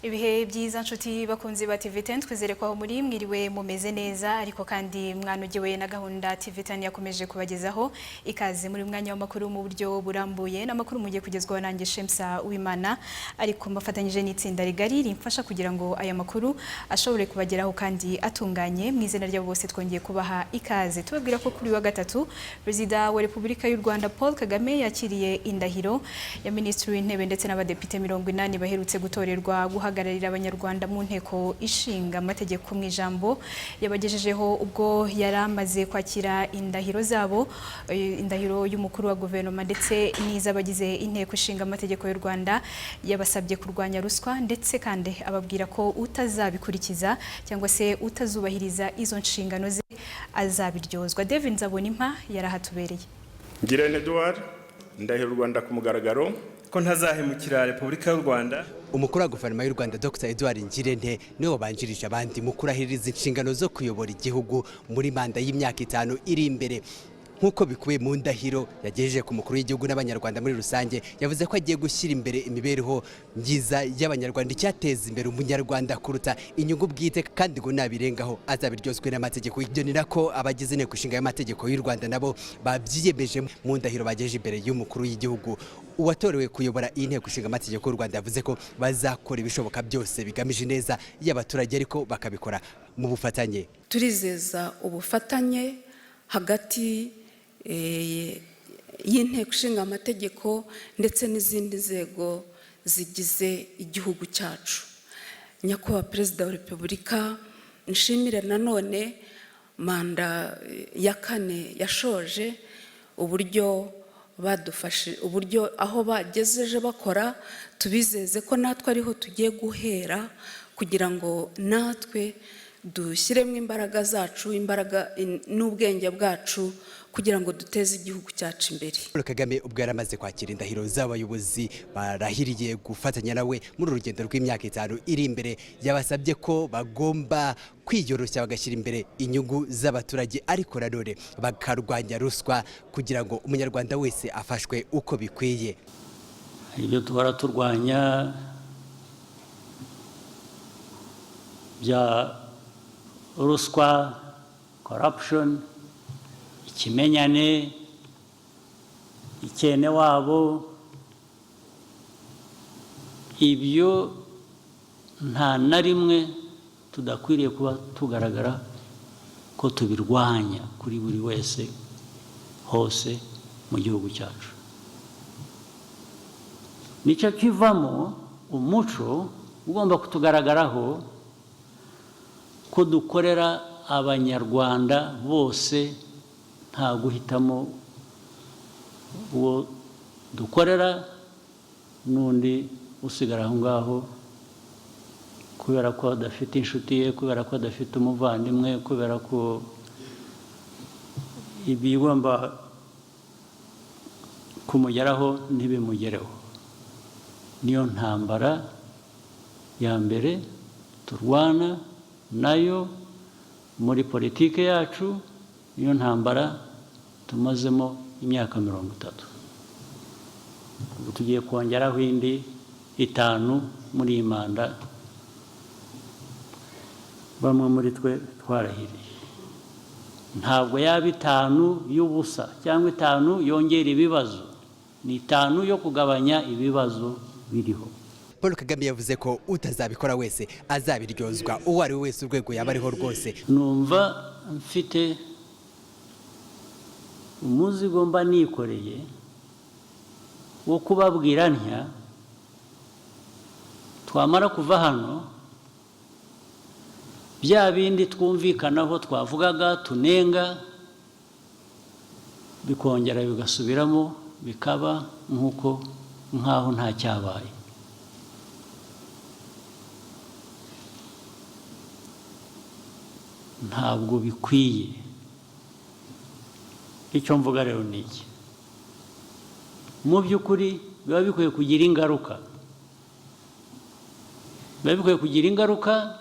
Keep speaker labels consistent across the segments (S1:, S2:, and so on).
S1: Ibihe byiza nshuti bakunzi ba TV10 twizere ko muri mwiriwe mumeze neza ariko kandi mwanogewe na gahunda TV10 yakomeje kubagezaho ikaze muri mwanya w'amakuru mu buryo burambuye n'amakuru mugiye kugezwaho nanjye Shemsa Uwimana ariko mbafatanyije n'itsinda rigari rimfasha kugira ngo aya makuru ashobore kubageraho kandi atunganye mu izina ryabo bose twongeye kubaha ikaze tubabwira ko kuri wa gatatu Perezida wa Repubulika y'u Rwanda Paul Kagame yakiriye indahiro ya Minisitiri w'Intebe ndetse n'abadepite 80 baherutse gutorerwa guhagararira abanyarwanda mu nteko ishinga amategeko mu ijambo yabagejejeho ubwo yaramaze kwakira indahiro zabo indahiro y'umukuru wa guverinoma ndetse n'iz'abagize inteko ishinga amategeko y'u Rwanda yabasabye kurwanya ruswa ndetse kandi ababwira ko utazabikurikiza cyangwa se utazubahiriza izo nshingano ze azabiryozwa. David Nzabonimpa yarahatubereye.
S2: Ngirente Edouard ndahiro u Rwanda ku mugaragaro
S3: ko ntazahemukira Repubulika y'u Rwanda.
S4: Umukuru wa guverinoma y'u Rwanda Dr Edouard Ngirente niwe wabanjirije abandi mu kurahiriza inshingano zo kuyobora igihugu muri manda y'imyaka 5 iri imbere. Nkuko bikubiye mu ndahiro yagejeje ku mukuru w'igihugu n'abanyarwanda muri rusange, yavuze ko agiye gushyira imbere imibereho myiza y'abanyarwanda, icyateza imbere umunyarwanda kuruta inyungu bwite, kandi ngo nabirengaho azabiryozwe n'amategeko. Ibyo ni nako abagize inteko ishinga y'amategeko y'u Rwanda nabo babyiyemeje mu ndahiro bagejeje imbere y'umukuru w'igihugu. Uwatorewe kuyobora inteko ishinga amategeko y'u Rwanda yavuze ko bazakora ibishoboka byose bigamije neza y'abaturage ariko bakabikora mu bufatanye.
S5: Turizeza ubufatanye hagati y'inteko ishinga amategeko ndetse n'izindi nzego zigize igihugu cyacu. Nyakubahwa Perezida wa Repubulika, nshimire nanone manda ya 4 yashoje uburyo badufashe, uburyo aho bagejeje bakora, tubizeze ko natwe ariho tugiye guhera kugira ngo natwe dushyiremo imbaraga zacu, imbaraga n'ubwenge bwacu kugira ngo duteze igihugu cyacu imbere.
S4: Paul Kagame ubwo yaramaze kwakira indahiro z'abayobozi barahiriye gufatanya nawe muri urugendo rw'imyaka 5 iri imbere, yabasabye ko bagomba kwiyoroshya bagashyira imbere inyungu z'abaturage ariko nanone bakarwanya ruswa kugira ngo umunyarwanda wese afashwe uko bikwiye.
S6: Ibyo tuhora turwanya bya ruswa, corruption, ikimenyane, ikene wabo, ibyo nta na rimwe tudakwiriye kuba tugaragara ko tubirwanya kuri buri wese hose mu gihugu cyacu. Nicyo kivamo umuco ugomba kutugaragaraho ko dukorera abanyarwanda bose nta guhitamo uwo dukorera n'undi usigara aho ngaho kubera ko adafite inshuti ye, kubera ko adafite umuvandimwe, kubera ko ibigomba kumugeraho ntibimugereho. Niyo ntambara ya mbere turwana nayo muri politike yacu, niyo ntambara tumazemo imyaka 30. Ubu tugiye kongeraho indi 5 muri iyi manda bamwe muri twe twarahiriye. Ntabwo yaba 5 y'ubusa cyangwa 5 yongera ibibazo, ni 5 yo kugabanya ibibazo biriho.
S4: Paul Kagame yavuze ko utazabikora wese azabiryozwa uwo ari wese urwego yaba ariho rwose.
S6: Numva mfite umuzigo mba nikoreye wo kubabwira ntya twamara kuva hano bya bindi twumvikanaho twavugaga tunenga bikongera bigasubiramo bikaba nkaho nta cyabaye. Ntabwo bikwiye. Icyo mvuga rero ni iki? Mu by'ukuri biba bikwiye kugira ingaruka. Biba bikwiye kugira ingaruka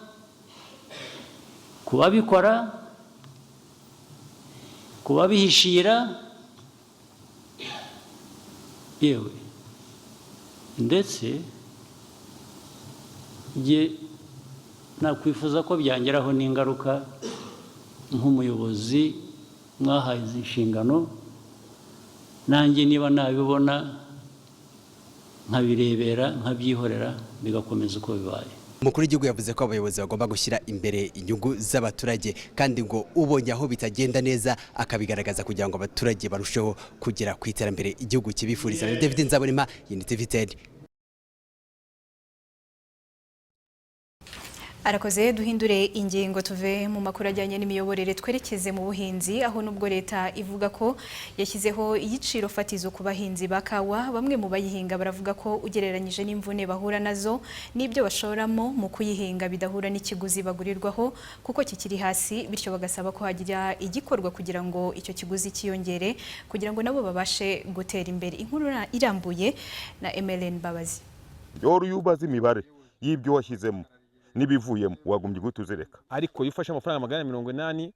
S6: ku babikora, ku babihishira, yewe ndetse Nge nakwifuza ko byangeraho n'ingaruka nk'umuyobozi mwahaye izi nshingano, nanjye niba nabibona nkabirebera nkabyihorera bigakomeza uko bibaye.
S4: Umukuru w'igihugu yavuze ko abayobozi bagomba gushyira imbere inyungu z'abaturage kandi ngo ubonye aho bitagenda neza akabigaragaza kugira ngo abaturage barusheho kugera ku iterambere igihugu kibifuriza. David Nzabonimpa, Unity 10.
S1: Arakoze. Duhindure ingingo tuve mu makuru ajyanye n'imiyoborere twerekeze mu buhinzi, aho nubwo leta ivuga ko yashyizeho igiciro fatizo ku bahinzi bakawa, bamwe mu bayihinga baravuga ko ugereranyije n'imvune bahura nazo n'ibyo bashoramo mu kuyihinga bidahura n'ikiguzi bagurirwaho kuko kikiri hasi, bityo bagasaba ko hagira igikorwa kugira ngo icyo kiguzi kiyongere kugira ngo nabo babashe gutera imbere. Inkuru irambuye na Emeline Babazi.
S7: Yoro yubaza imibare y'ibyo washyizemo n'ibivuyemo wagumbye gutuzereka,
S8: ariko iyo ufashe amafaranga 180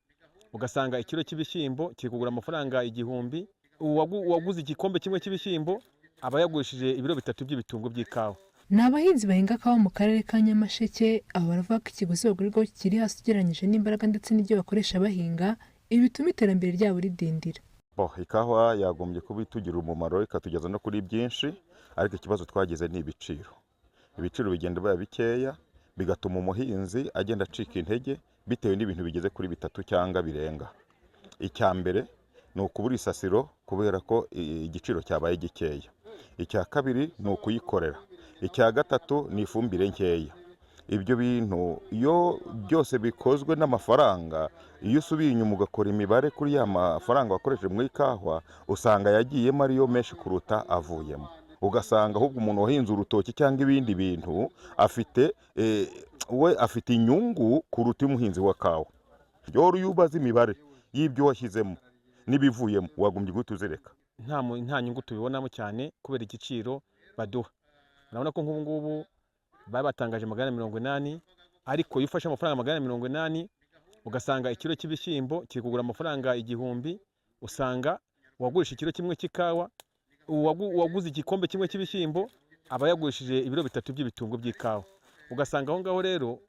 S8: ugasanga ikiro cy'ibishyimbo kigugura amafaranga 1000, uwaguze igikombe kimwe cy'ibishyimbo aba yagurishije ibiro 3 by'ibitungo by'ikawa.
S9: Ni abahinzi bahinga kawa mu karere ka Nyamasheke, abo baravuga ko ikiguzi bagurirwaho kiri hasi ugereranyije n'imbaraga ndetse n'ibyo bakoresha bahinga, ibi bituma iterambere ryabo ridindira.
S7: Ikawa yagombye kuba itugirira umumaro ikatugeza no kuri byinshi, ariko ikibazo twagize ni ibiciro bigenda baya bikeya, bigatuma umuhinzi agenda acika intege bitewe n'ibintu bigeze kuri 3 cyangwa birenga. Icya mbere ni ukubura isasiro kubera ko igiciro cyabaye gikeya. Icya kabiri ni ukuyikorera. Icya gatatu ni ifumbire nkeya. Ibyo bintu iyo byose bikozwe n'amafaranga, iyo usubiye inyuma ugakora imibare kuri ya mafaranga wakoresheje mu ikawa, usanga yagiyemo ariyo menshi kuruta avuyemo. Ugasanga ahubwo umuntu wahinze urutoki cyangwa ibindi bintu afite inyungu kuruta umuhinzi wa kawa. Yoro yubaza imibare y'ibyo washyizemo n'ibivuyemo wagumbye gutuzereka.
S8: Nta nyungu tubibonamo cyane kubera igiciro baduha. Urabona ko nk'ubu ngubu babatangaje 180, ariko iyo ufashe amafaranga 180 ugasanga ikiro cy'ibishyimbo kigugura amafaranga 1000, usanga wagurisha ikiro kimwe cy'ikawa, uwaguze igikombe kimwe cy'ibishyimbo aba yagurishije ibiro 3 by'ibitungo by'ikawa. Ugasanga aho ngaho rero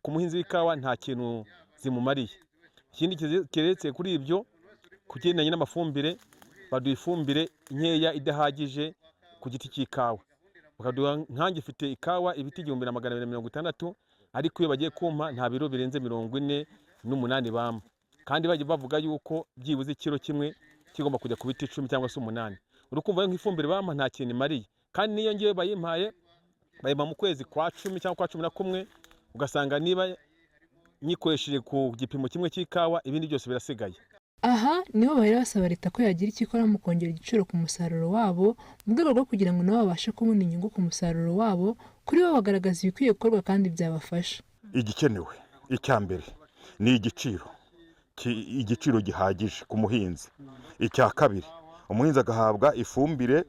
S8: ku muhinzi w'ikawa nta kintu zimumariye. Ikindi keretse kuri ibyo kugendanye n'amafumbire, baduha ifumbire nkeya idahagije ku giti cy'ikawa. Bakaduha nkange ifite ikawa ibiti 1260, ariko iyo bagiye kumpa nta biro birenze 48 bampa, kandi bagiye bavuga yuko byibuze ikiro kimwe kigomba kujya ku biti 10 cyangwa se 8. Urukumva nk'ifumbire bampa nta kintu imariye, kandi niyo ngiye bayimpaye bayima mu kwezi kwa 10 cyangwa kwa 11, ugasanga niba nyikoresheje ku gipimo kimwe cy'ikawa ibindi byose birasigaye.
S9: Aha niho bahera basaba leta ko yagira ikikora mu kongera igiciro ku musaruro wabo mu rwego rwo kugira ngo nabo babashe kubona inyungu ku musaruro wabo. Kuri bo bagaragaza ibikwiye gukorwa kandi byabafasha.
S7: Igikenewe icya mbere ni igiciro gihagije ku muhinzi. Icya kabiri, umuhinzi agahabwa ifumbire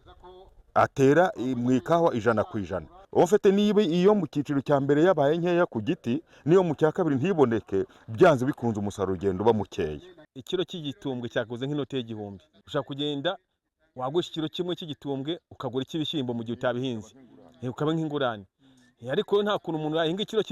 S7: atera mu ikawa 100%. Ofete niba iyo mu cyiciro cya mbere yabaye nkeya ku giti, niyo mu cya kabiri ntiboneke, byanze bikunze umusaruro ugenda uba mukeya.
S8: Ikiro cy'igitumbwe cyakuze nk'inote y'1000, ushaka kugenda wagusha ikiro kimwe cy'igitumbwe ukagura ikibishyimbo mu gihe utabihinze, ukaba nk'ingurane. Ariko nta kuntu umuntu yahinga ikiro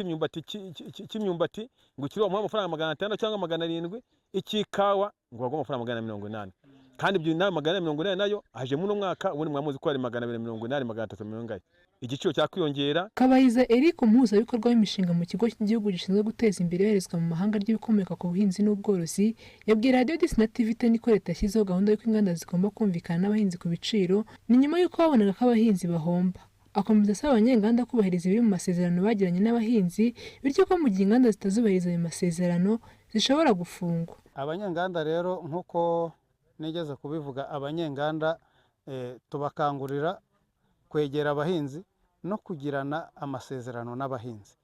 S8: cy'imyumbati ngo ikiro bamuha amafaranga 500 cyangwa 700, ikikawa ngo bagwa amafaranga 180. Kandi ibyo nayo 180 nayo aje mu mwaka ubundi mwamuzi ko ari 280 380. Igiciro cyakwiyongera.
S9: Kabayiza Eric, umuhuzabikorwa w'imishinga mu kigo cy'igihugu gishinzwe guteza imbere iyoherezwa mu mahanga ry'ibikomoka ku buhinzi n'ubworozi, yabwiye Radio Disna TV ko leta yashyizeho gahunda y'uko inganda zigomba kumvikana n'abahinzi ku biciro, ni nyuma y'uko babonaga ko abahinzi bahomba. Akomeza asaba abanyenganda kubahiriza ibiri mu masezerano bagiranye n'abahinzi, bityo ko mu gihe inganda zitazubahiriza ayo masezerano zishobora gufungwa.
S10: Abanyenganda rero nk'uko nigeze kubivuga, abanyenganda tubakangurira kwegera abahinzi no kugirana amasezerano n'abahinzi,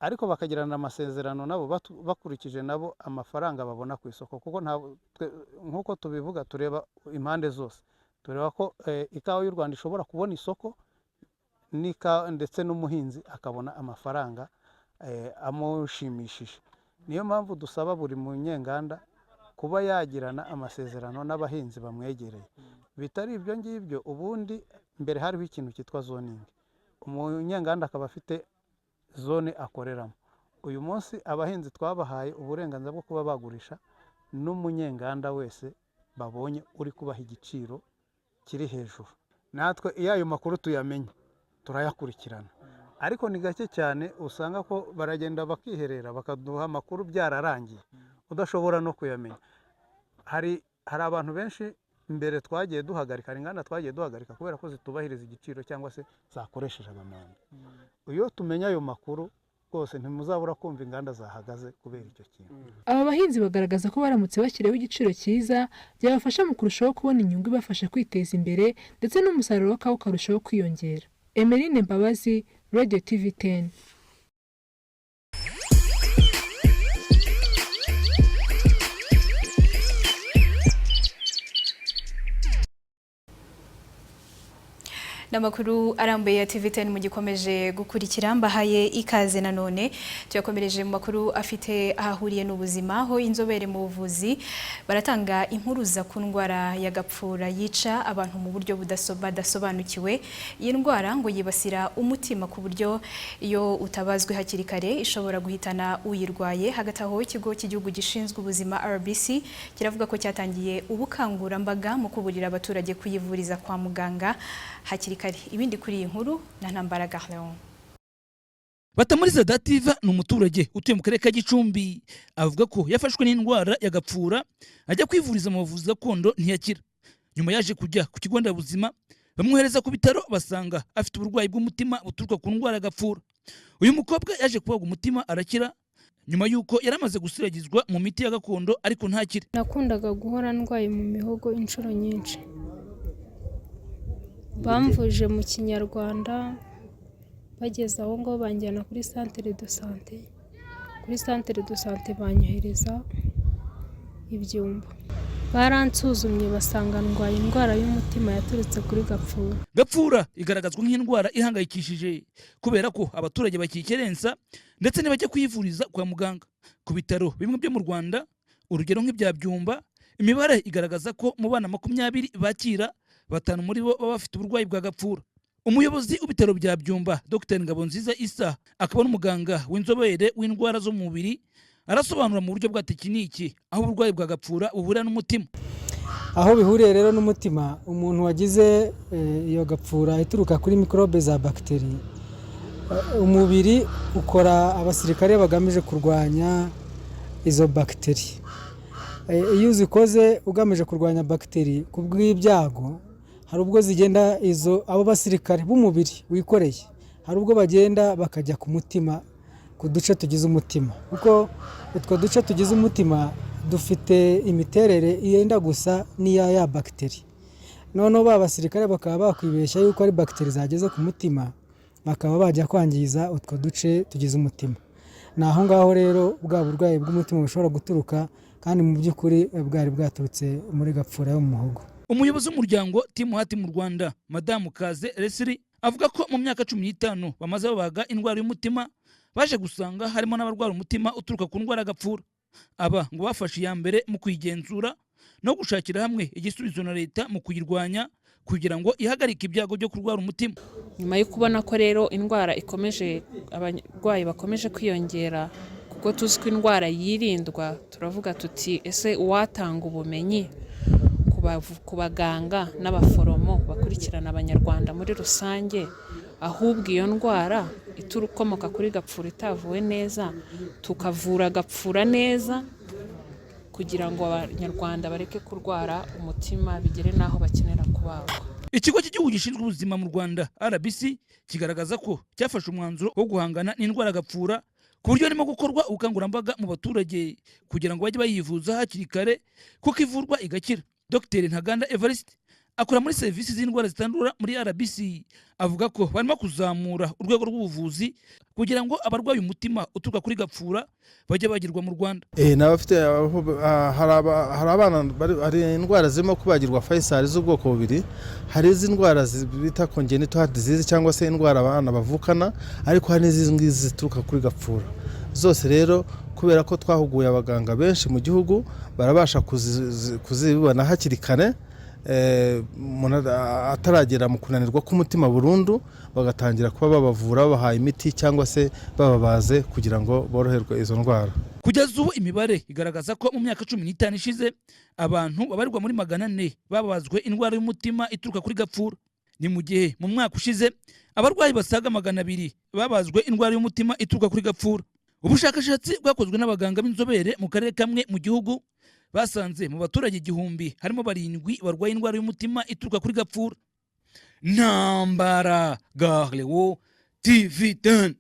S10: ariko bakagirana amasezerano nabo bakurikije nabo amafaranga babona ku isoko, kuko nk'uko tubivuga tureba impande zose. Tureba ko ikawa y'u Rwanda ishobora kubona isoko ndetse n'umuhinzi akabona amafaranga amushimishije. Niyo mpamvu dusaba buri munyenganda kuba yagirana amasezerano n'abahinzi bamwegereye. Bitari ibyo ngibyo, ubundi mbere hariho ikintu cyitwa zoning. Umunyenganda akaba afite zone akoreramo. Uyu munsi abahinzi twabahaye uburenganzira bwo kuba bagurisha n'umunyenganda wese babonye uri kubaha igiciro kiri hejuru. Natwe iyo ayo makuru tuyamenye turayakurikirana, ariko ni gake cyane usanga ko baragenda bakiherera bakaduha amakuru byararangiye udashobora no kuyamenya. Hari abantu benshi mbere twagiye duhagarika, inganda twagiye duhagarika kubera ko zitubahiriza igiciro cyangwa se zakoresheje amamanda. Iyo tumenya ayo makuru rwose ntimuzabura kumva inganda zahagaze kubera icyo kintu.
S9: Aba bahinzi bagaragaza ko baramutse bashyiriweho igiciro cyiza byabafasha mu kurushaho kubona inyungu ibafasha kwiteza imbere ndetse n'umusaruro w'akawa ukarushaho kwiyongera. Emeline Mbabazi, Radio TV 10.
S1: Namakuru arambuye ya TV10 mugikomeje gukurikira, mbahaye ikaze nanone. Tuyakomereje mu makuru afite ahahuriye n'ubuzima, aho inzobere mu buvuzi baratanga impuruza ku ndwara ya gapfura yica abantu mu buryo budasobanukiwe. Iyi ndwara ngo yibasira umutima ku buryo iyo utabazwe hakiri kare ishobora guhitana uyirwaye. Hagati aho ikigo cy'igihugu gishinzwe ubuzima RBC kiravuga ko cyatangiye ubukangurambaga mu kuburira abaturage kuyivuriza kwa muganga hakiri kare. Ibindi kuri iyi nkuru na Ntambaraga Leon.
S11: Batamuriza Dativa ni umuturage utuye mu karere ka Gicumbi, avuga ko yafashwe n'indwara ya gapfura ajya kwivuriza mu buvuzi gakondo ntiyakira. Nyuma yaje kujya ku kigo nderabuzima bamwohereza ku bitaro basanga afite uburwayi bw'umutima buturuka ku ndwara ya gapfura. Uyu mukobwa yaje kubagwa umutima arakira nyuma yuko yaramaze gusiragizwa mu miti ya gakondo ariko ntakire.
S12: Nakundaga guhora ndwaye mu mihogo inshuro nyinshi. Bamvuje mu Kinyarwanda, bageze aho ngo banjyana kuri centre de santé. Kuri centre de santé banyohereza Ibyumba. Baransuzumye basanga ndwaye indwara y'umutima yaturutse kuri gapfura.
S11: Gapfura igaragazwa nk'indwara ihangayikishije kubera ko abaturage bakikerensa ndetse ntibajya kwivuriza kwa muganga. Ku bitaro bimwe byo mu Rwanda, urugero nk'ibya Byumba, imibare igaragaza ko mu bana 20 bakira 5 muri bo baba bafite uburwayi bwa gapfura. Umuyobozi w'ibitaro bya Byumba Dr Ngabonziza Issa akaba n'umuganga w'inzobere w'indwara zo mu mubiri arasobanura mu buryo bwa tekiniki aho uburwayi bwa gapfura buhurira n'umutima.
S13: Aho bihuriye rero n'umutima, umuntu wagize iyo gapfura ituruka kuri mikrobe za bakteri, umubiri ukora abasirikare bagamije kurwanya izo bakteri. Iyo uzikoze ugamije kurwanya bakteri kubw'ibyago, hari ubwo zigenda abo basirikare b'umubiri wikoreye, hari ubwo bagenda bakajya ku mutima, ku duce tugize umutima, kuko utwo duce tugize umutima dufite imiterere yenda gusa n'iya ya bakteri. Noneho ba basirikare bakaba bakwibeshya yuko ari bakteri zageze ku mutima, bakaba bajya kwangiza utwo duce tugize umutima. Naho ngaho rero bwa burwayi bw'umutima bushobora guturuka, kandi mu by'ukuri bwari bwaturutse muri gapfura yo mu muhogo.
S11: Umuyobozi w'umuryango Team Heart mu Rwanda, Madamu Kaze Leslie, avuga ko mu myaka 15 bamaze babaga indwara y'umutima, baje gusanga harimo n'abarwara umutima uturuka ku ndwara gapfura. Aba ngo bafashe iya mbere mu kuyigenzura no gushakira hamwe igisubizo na leta mu kuyirwanya kugira ngo ihagarike ibyago byo kurwara umutima.
S14: Nyuma yo kubona ko rero indwara ikomeje, abarwayi bakomeje kwiyongera, kuko tuzi ko indwara yirindwa, turavuga tuti ese uwatanga ubumenyi ku baganga n'abaforomo bakurikirana abanyarwanda muri rusange, ahubwo iyo ndwara iturukomoka kuri gapfura itavuwe neza, tukavura gapfura neza kugira ngo abanyarwanda bareke kurwara umutima bigere naho bakenera kubagwa.
S11: Ikigo cy'igihugu gishinzwe ubuzima mu Rwanda RBC kigaragaza ko cyafashe umwanzuro wo guhangana n'indwara gapfura, ku buryo harimo gukorwa ubukangurambaga mu baturage kugira ngo bajye bayivuza hakiri kare kuko ivurwa igakira. Dr Ntaganda Evariste akora muri serivisi z'indwara zitandura muri RBC, avuga ko barimo kuzamura urwego rw'ubuvuzi kugira ngo abarwaye umutima uturuka kuri gapfura bajye bagirwa mu Rwanda.
S15: N'abafite hari abana hari indwara zirimo kubagirwa Faisal z'ubwoko bubiri, hari izi ndwara bita congenital heart disease cyangwa se indwara abana bavukana, ariko hari n'izi ngizi zituruka kuri gapfura. Zose rero kubera ko twahuguye abaganga benshi mu gihugu barabasha kuzibona hakiri kare, umuntu ataragera mu kunanirwa k'umutima burundu, bagatangira kuba babavura babahaye imiti cyangwa se bababaze kugira ngo boroherwe izo ndwara.
S11: Kugeza ubu imibare igaragaza ko mu myaka 15 ishize abantu babarirwa muri 400 babazwe indwara y'umutima ituruka kuri gapfura. Ni mu gihe mu mwaka ushize abarwayi basaga 200 babazwe indwara y'umutima ituruka kuri gapfura. Ubushakashatsi bwakozwe n'abaganga b'inzobere mu karere kamwe mu gihugu basanze mu baturage 1000 harimo 7 barwaye indwara y'umutima ituruka kuri gapfura. Ntambara Garlewo TV10.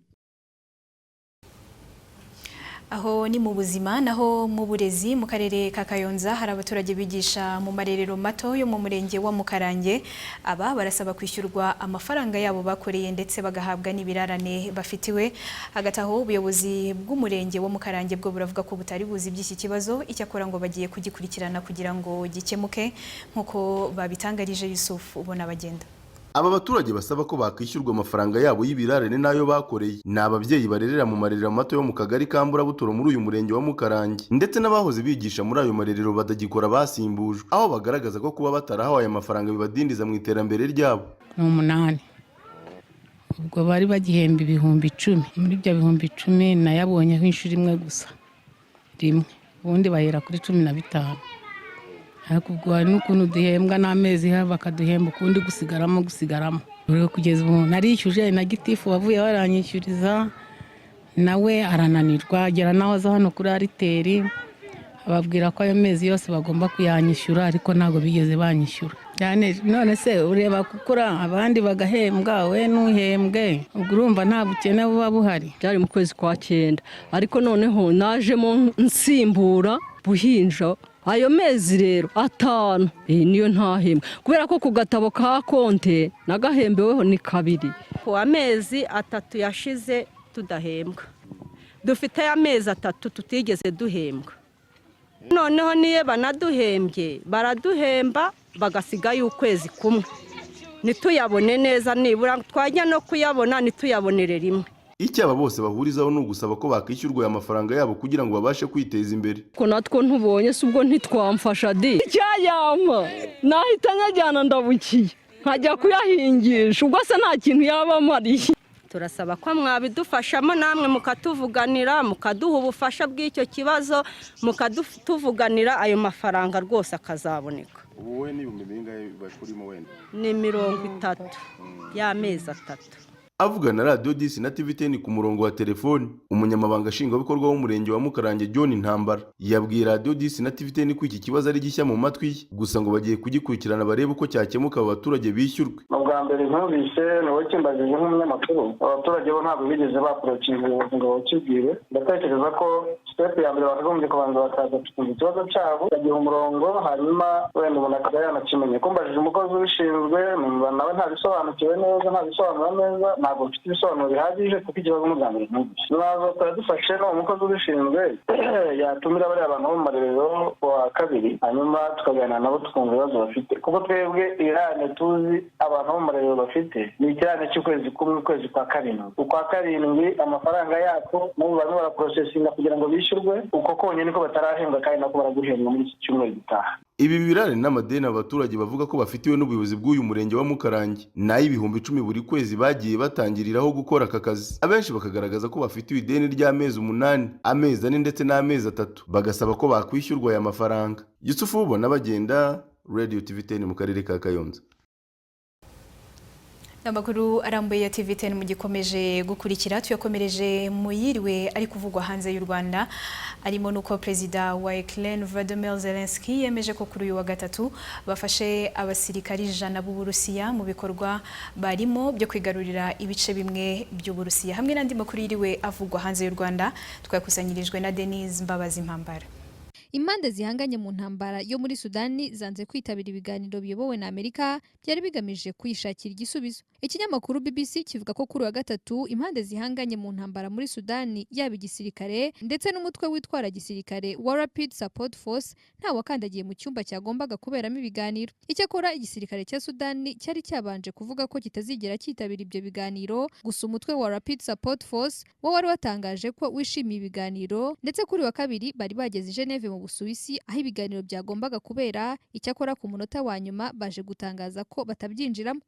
S1: Aho ni mu buzima, naho mu burezi mu karere ka Kayonza hari abaturage bigisha mu marerero mato yo mu murenge wa Mukarange. Aba barasaba kwishyurwa amafaranga yabo bakoreye ndetse bagahabwa n'ibirarane bafitiwe. Hagati aho ubuyobozi bw'umurenge wa Mukarange bwo buravuga ko butari buzi by'iki kibazo, icyakora ngo bagiye kugikurikirana kugira ngo gikemuke nk'uko babitangarije Yusuf ubona bagenda.
S16: Aba baturage basaba ko bakwishyurwa amafaranga yabo y'ibirarane nayo bakoreye ni ababyeyi barerera mu marerero mato yo mu kagari ka Mburabuturo muri uyu murenge wa Mukarange, ndetse n'abahoze bigisha muri ayo marerero badagikora basimbujwe, aho bagaragaza ko kuba batarahawe aya mafaranga bibadindiza mu iterambere ryabo.
S17: Ni 8 ubwo bari bagihemba 10,000, muri ibyo 10,000 nayabonyeho inshuro imwe gusa rimwe, ubundi bahera kuri 15. Ariko ubwo hari n'ukuntu duhembwa n'amezi bakaduhemba ukundi gusigaramo. Kugeza ubu narishyuje na gitifu wavuye waranyishyuriza, nawe arananirwa agera naho aza hano kuri ariteri ababwira ko ayo mezi yose bagomba kuyanyishyura, ariko ntabwo bigeze banyishyura. None se ureba gukora abandi bagahembwa, we n'uhembwe, ubwo urumva nta bukene buba buhari.
S18: Byari mu kwezi kwa 9, ariko noneho najemo nsimbura buhinja ayo mezi rero 5 niyo ntahembwa, kubera ko ku gatabo ka konte nagahembeweho ni 2.
S19: Ku amezi 3 yashize tudahembwa, dufite amezi 3 tutigeze duhembwa. Noneho niye banaduhembye baraduhemba bagasigaye ukwezi kumwe nituyabone neza, nibura twajya no kuyabona nituyabonere rimwe.
S16: Icyo aba bose bahurizaho ni ugusaba ko bakishyurwa amafaranga yabo kugira ngo babashe kwiteza imbere.
S18: Ko natwo ntubonye se ubwo ntitwamfasha di cyayama nahita nkajyana ndabukiye nkajya kuyahingisha, ubwo se nta kintu yaba amariye.
S19: Turasaba ko mwabidufashamo namwe mukatuvuganira, mukaduha ubufasha bw'icyo kibazo, mukatuvuganira ayo mafaranga rwose akazaboneka.
S16: Wowe ni 1000 bingahe bakurimo wenda?
S19: Ni 30 y'amezi 3.
S16: Avugana na Radio DC na TV10 ku murongo wa telefoni, umunyamabanga nshingwabikorwa w'umurenge wa Mukarange John Ntambara yabwiye Radio DC na TV10 ko iki kibazo ari gishya mu matwi ye, gusa ngo bagiye kugikurikirana barebe uko cyakemuka abaturage bishyurwe.
S20: Ubwa mbere ntumvise niwe kimbajije nk'umunyamakuru, abaturage bo ntabwo bigeze baprocinga ngo bakibwire. Ndatekereza ko step ya mbere bakagombye kubanza bakaza kutumva ikibazo cyabo, bagiha umurongo, hanyuma wenda umuntu akaba yanakimenye. Kumbajije umukozi ubishinzwe, nawe ntabisobanukiwe neza, ntabisobanura neza, ntabwo mfite ibisobanuro bihagije kuko ikibazo mu Rwanda ntumvise. Nazo turadufashe no umukozi ubishinzwe yatumira bari abantu bo mu marerero wa 2, hanyuma tukaganira nabo tukumva ibibazo bafite, kuko twebwe irane tuzi abantu bo mu marerero bafite ni ikirane cy'ukwezi kumwe, ukwezi kwa 7. Ukwa 7 amafaranga yako n'ubu barimo baraprocesinga kugira ngo bishyurwe, uko konyine niko batarahembwa kandi nako baraguhembwa muri iki cyumweru gitaha.
S16: Ibi birarane n'amadeni abaturage bavuga ko bafitiwe n'ubuyobozi bw'uyu murenge wa Mukarange nayo 10,000 buri kwezi bagiye batangiriraho gukora aka kazi. Abenshi bakagaragaza ko bafitiwe ideni ry'amezi 8, amezi 4 ndetse n'amezi 3, bagasaba ko bakwishyurwa aya mafaranga. Yusuf ubona bagenda, Radio TV10 mu karere ka Kayonza.
S1: Amakuru arambuye ya TV10 mugikomeje gukurikira, tuyakomereje muyiriwe ari kuvugwa hanze y'u Rwanda, arimo nuko Perezida wa Ukraine Volodymyr Zelensky yemeje ko kuri uyu wa gatatu bafashe abasirikari 100 b'Uburusiya mu bikorwa barimo byo kwigarurira ibice bimwe by'Uburusiya. Hamwe n'andi makuru yiriwe avugwa hanze y'u Rwanda twakusanyirijwe na Denise Mbabazi Mpambara.
S21: Impande zihanganye mu ntambara yo muri Sudani zanze kwitabira ibiganiro biyobowe na Amerika byari bigamije kwishakira igisubizo. Ikinyamakuru BBC kivuga ko kuri wa gatatu impande zihanganye mu ntambara muri Sudani yaba igisirikare ndetse n'umutwe witwara gisirikare wa Rapid Support Force nta wakandagiye mu cyumba cyagombaga kuberamo ibiganiro. Icyakora igisirikare cya Sudani cyari cyabanje kuvuga ko kitazigera cyitabira ibyo biganiro, gusa umutwe wa Rapid Support Force wari watangaje ko wishimiye ibiganiro, ndetse kuri wa kabiri bari bageze i Geneve mu Busuwisi aho ibiganiro byagombaga kubera. Icyakora ku munota wa nyuma baje gutangaza ko batabyinjiramo.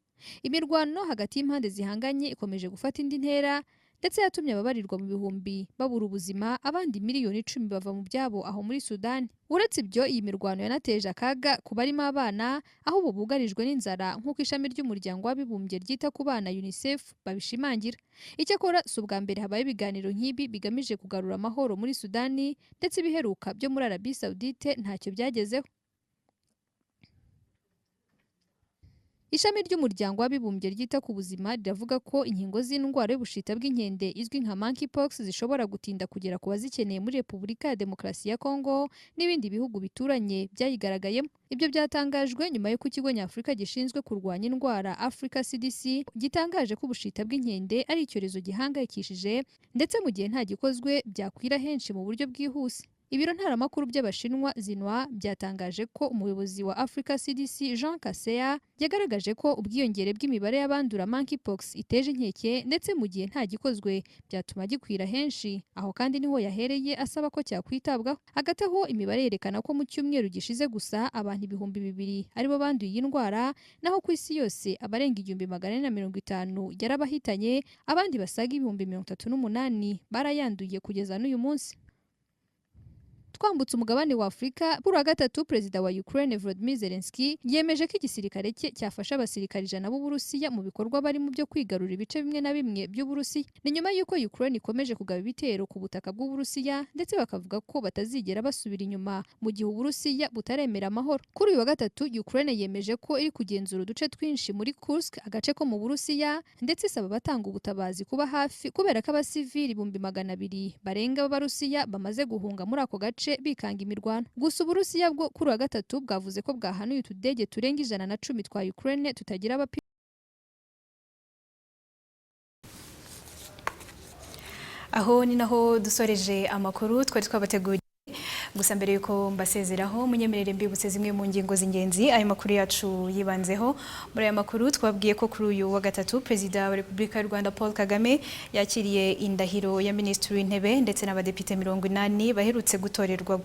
S21: Imirwano hagati y'impande zihanganye ikomeje gufata indi ntera ndetse yatumye ababarirwa mu bihumbi babura ubuzima, abandi miliyoni 10 bava mu byabo aho muri Sudani. Uretse ibyo, iyi mirwano yanateje akaga ku barimo abana aho ubu bugarijwe n'inzara nk'uko ishami ry'umuryango w'abibumbye ryita ku bana UNICEF babishimangira. Icyakora si ubwa mbere habaye ibiganiro nk'ibi bigamije kugarura amahoro muri Sudani, ndetse ibiheruka byo muri Arabie Saoudite ntacyo byagezeho. Ishami ry'umuryango w'abibumbye ryita ku buzima riravuga ko inkingo z'indwara y'ubushita bw'inkende izwi nka monkeypox zishobora gutinda kugera ku bazikeneye muri Repubulika ya Demokarasi ya Kongo n'ibindi bihugu bituranye byayigaragayemo. Ibyo byatangajwe nyuma y'uko ikigo nyafurika gishinzwe kurwanya indwara Africa CDC gitangaje ko ubushita bw'inkende ari icyorezo gihangayikishije, ndetse mu gihe nta gikozwe byakwira henshi mu buryo bwihuse. Ibiro ntaramakuru by'Abashinwa Xinhua byatangaje ko umuyobozi wa Africa CDC Jean Kaseya yagaragaje ko ubwiyongere bw'imibare y'abandura monkeypox iteje inkeke, ndetse mu gihe nta gikozwe byatuma gikwira henshi. Aho kandi niho yahereye asaba ko cyakwitabwaho. Hagati aho imibare yerekana ko mu cyumweru gishize gusa abantu 2,000 aribo banduye iyi ndwara, naho ku isi yose abarenga 450 yarabahitanye, abandi basaga 38,000 barayanduye kugeza n'uyu munsi. Twambutse umugabane wa Afrika, kuri wa gatatu Perezida wa Ukraine Volodymyr Zelensky yemeje ko igisirikare cye cyafasha abasirikari 100 b'Uburusiya mu bikorwa barimo byo kwigarura ibice bimwe na bimwe by'Uburusiya. Ni nyuma y'uko Ukraine ikomeje kugaba ibitero ku butaka bw'Uburusiya, ndetse bakavuga ko batazigera basubira inyuma mu gihe Uburusiya butaremera amahoro. Kuri uyu wa gatatu Ukraine yemeje ko iri kugenzura uduce twinshi muri Kursk, agace ko mu Burusiya, ndetse isaba abatanga ubutabazi kuba hafi kubera ko abasivili 200,000 barenga b'Abarusiya bamaze guhunga muri ako gace bikanga imirwano. Gusa Uburusiya bwo kuri wa gatatu bwavuze ko bwahanuye utudege turenga 110 twa Ukraine tutagira abapi.
S1: Aho ni naho dusoreje amakuru twari twabateguriye. Gusa mbere yuko mbasezeraho, munyemerere mbibutse zimwe mu ngingo z'ingenzi ayo makuru yacu yibanzeho. Muri aya makuru twabwiye ko kuri uyu wa gatatu Perezida wa Repubulika y'u Rwanda Paul Kagame yakiriye indahiro ya Minisitiri w'Intebe ndetse n'abadepite 80 baherutse gutorerwa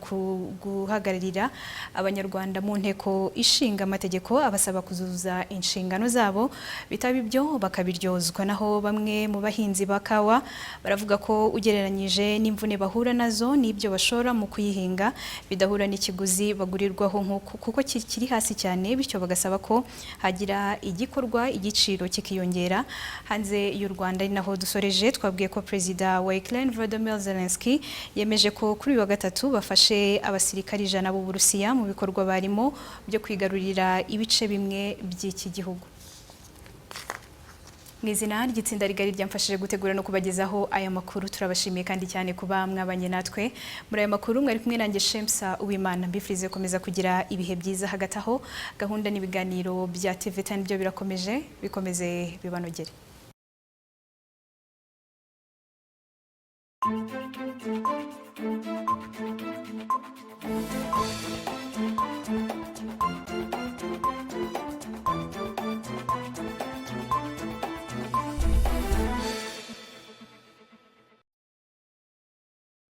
S1: guhagararira Abanyarwanda mu nteko ishinga amategeko, abasaba kuzuza inshingano zabo, bitaba ibyo bakabiryozwa. Naho bamwe mu bahinzi bakawa baravuga ko ugereranyije n'imvune bahura nazo n'ibyo bashora mu kuyihinga bidahura n'ikiguzi bagurirwaho kuko kiri hasi cyane, bityo bagasaba ko hagira igikorwa igiciro kikiyongera. Hanze y'u Rwanda ni naho dusoreje. Twabwiye ko Perezida wa Ukraine Volodymyr Zelensky yemeje ko kuri uyu wa gatatu bafashe abasirikari 100 b'Uburusiya mu bikorwa barimo byo kwigarurira ibice bimwe by'iki gihugu. Mwizina ry'itsinda rigari ryamfashije gutegura no kubagezaho aya makuru, turabashimiye kandi cyane kuba mwabanye natwe muri aya makuru. Mwari kumwe nanjye Shemsa Uwimana, mbifurize komeza kugira ibihe byiza. Hagati aho gahunda n'ibiganiro bya TV10 byo birakomeje, bikomeze bibanogere.